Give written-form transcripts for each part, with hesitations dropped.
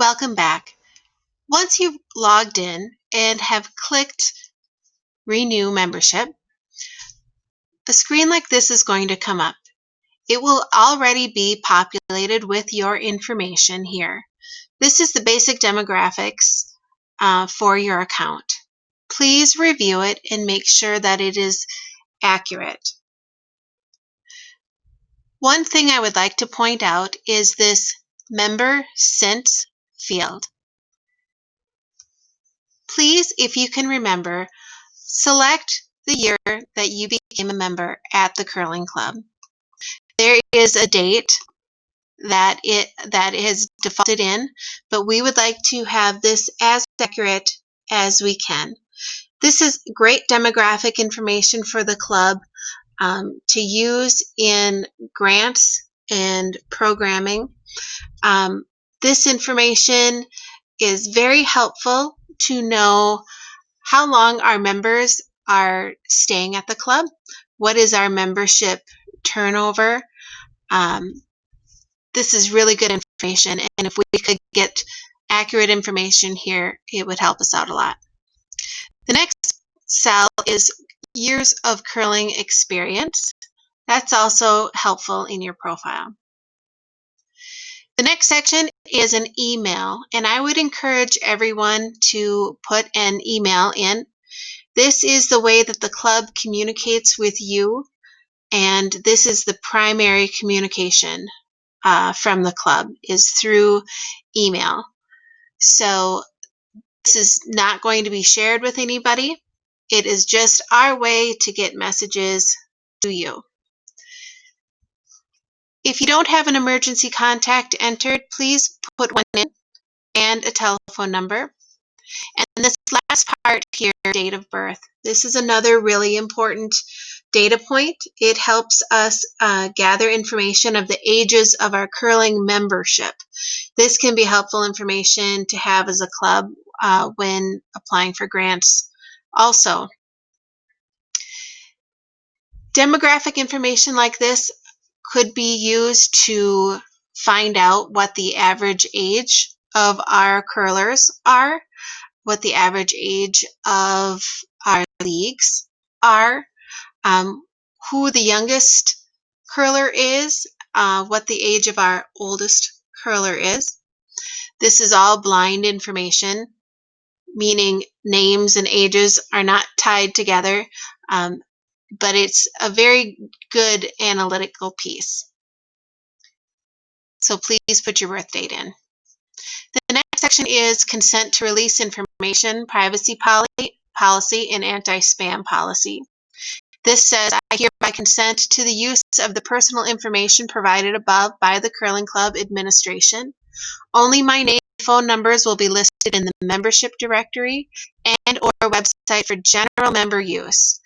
welcome back. Once you've logged in and have clicked Renew Membership, a screen like this is going to come up. It will already be populated with your information here. This is the basic demographics for your account. Please review it and make sure that it is accurate. One thing I would like to point out is this Member Since field. Please, if you can remember, select the year that you became a member at the curling club. There is a date that is defaulted in, but we would like to have this as accurate as we can. This is great demographic information for the club to use in grants and programming. This information is very helpful to know how long our members are staying at the club, what is our membership turnover. This is really good information, and if we could get accurate information here, it would help us out a lot. The next cell is years of curling experience. That's also helpful in your profile. The next section is an email, and I would encourage everyone to put an email in. This is the way that the club communicates with you, and this is the primary communication from the club is through email. So this is not going to be shared with anybody. It is just our way to get messages to you. If you don't have an emergency contact entered, please put one in and a telephone number. And this last part here, date of birth. This is another really important data point. It helps us gather information of the ages of our curling membership. This can be helpful information to have as a club when applying for grants also. Demographic information like this could be used to find out what the average age of our curlers are, what the average age of our leagues are, who the youngest curler is, what the age of our oldest curler is. This is all blind information, meaning names and ages are not tied together, but it's a very good analytical piece. So please put your birth date in. The next section is consent to release information, privacy policy, and anti-spam policy. This says, I hereby consent to the use of the personal information provided above by the Curling Club administration. Only my name and phone numbers will be listed in the membership directory and or website for general member use.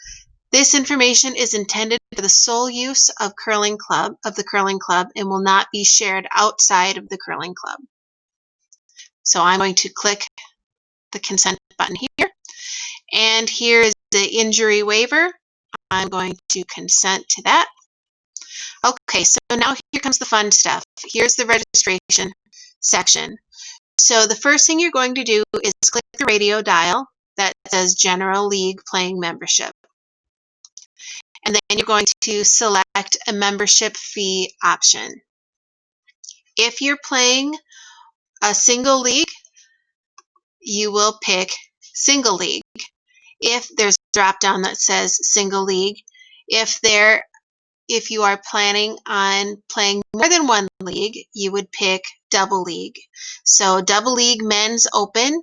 This information is intended for the sole use of the Curling Club and will not be shared outside of the Curling Club. So I'm going to click the consent button here, and here is the injury waiver. I'm going to consent to that. Okay, so now here comes the fun stuff. Here's the registration section. So the first thing you're going to do is click the radio dial that says General League Playing Membership. And then you're going to select a membership fee option. If you're playing a single league, you will pick single league. If there's a drop down that says single league, if you are planning on playing more than one league, you would pick double league. So double league men's open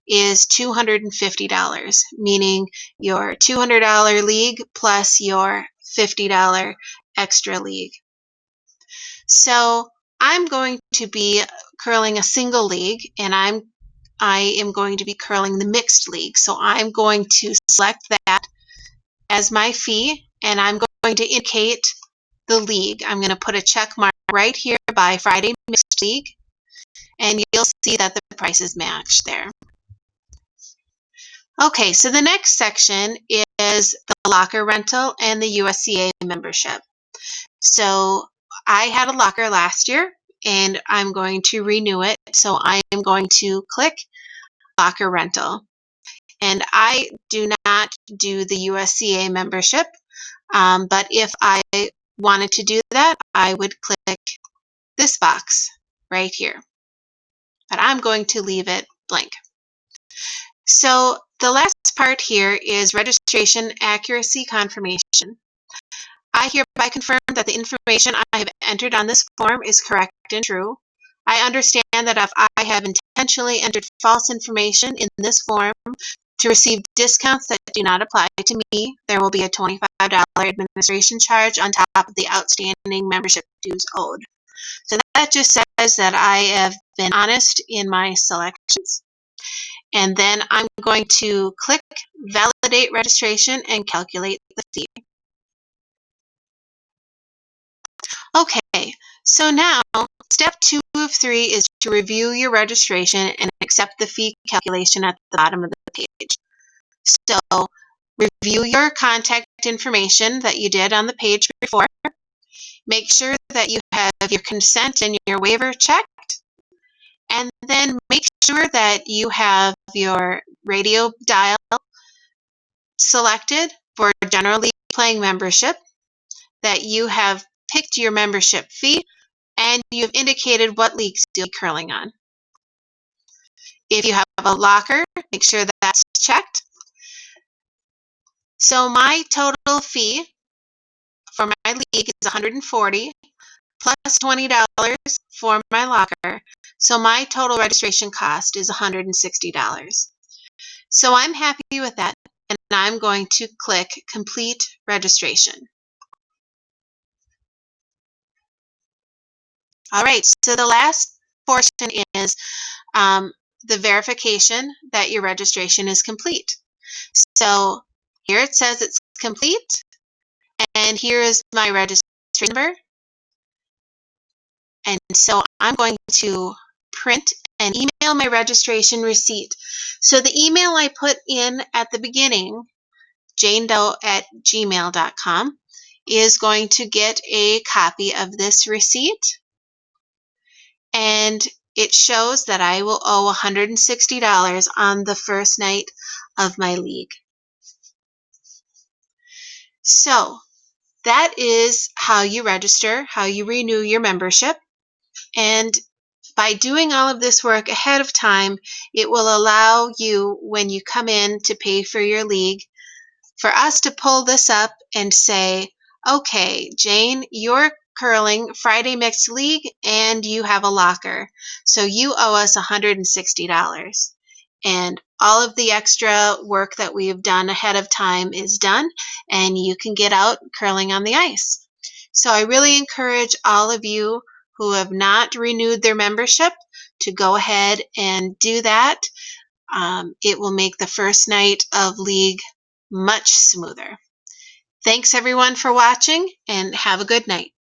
is $250, meaning your $200 league plus your $50 extra league. So I'm going to be curling a single league, and I am going to be curling the mixed league. So I'm going to select that as my fee, and I'm going to indicate the league. I'm going to put a check mark right here by Friday Mixed League, and you'll see that the prices match there. Okay, so the next section is the locker rental and the USCA membership. So I had a locker last year, and I'm going to renew it. So I am going to click locker rental. And I do not do the USCA membership, but if I wanted to do that, I would click this box right here. But I'm going to leave it blank. So the last part here is registration accuracy confirmation. I hereby confirm that the information I have entered on this form is correct and true. I understand that if I have intentionally entered false information in this form to receive discounts that do not apply to me, there will be a $25 administration charge on top of the outstanding membership dues owed. So that just says that I have been honest in my selections. And then I'm going to click validate registration and calculate the fee. Okay, so now step 2 of 3 is to review your registration and accept the fee calculation at the bottom of the page. So review your contact information that you did on the page before. Make sure that you have your consent and your waiver checked. And then make sure that you have your radio dial selected for General League Playing membership, that you have picked your membership fee, and you've indicated what leagues you'll be curling on. If you have a locker, make sure that that's checked. So my total fee for my league is $140 plus $20 for my locker. So my total registration cost is $160. So I'm happy with that, and I'm going to click complete registration. All right, so the last portion is the verification that your registration is complete. So here it says it's complete, and here is my registration number. And so I'm going to print and email my registration receipt. So the email I put in at the beginning, janedoe@gmail.com, is going to get a copy of this receipt. And it shows that I will owe $160 on the first night of my league. So that is how you register, how you renew your membership. And by doing all of this work ahead of time, it will allow you, when you come in to pay for your league, for us to pull this up and say, okay, Jane, you're curling Friday Mixed League and you have a locker. So you owe us $160. And all of the extra work that we've done ahead of time is done, and you can get out curling on the ice. So I really encourage all of you who have not renewed their membership to go ahead and do that. It will make the first night of league much smoother. Thanks everyone for watching, and have a good night.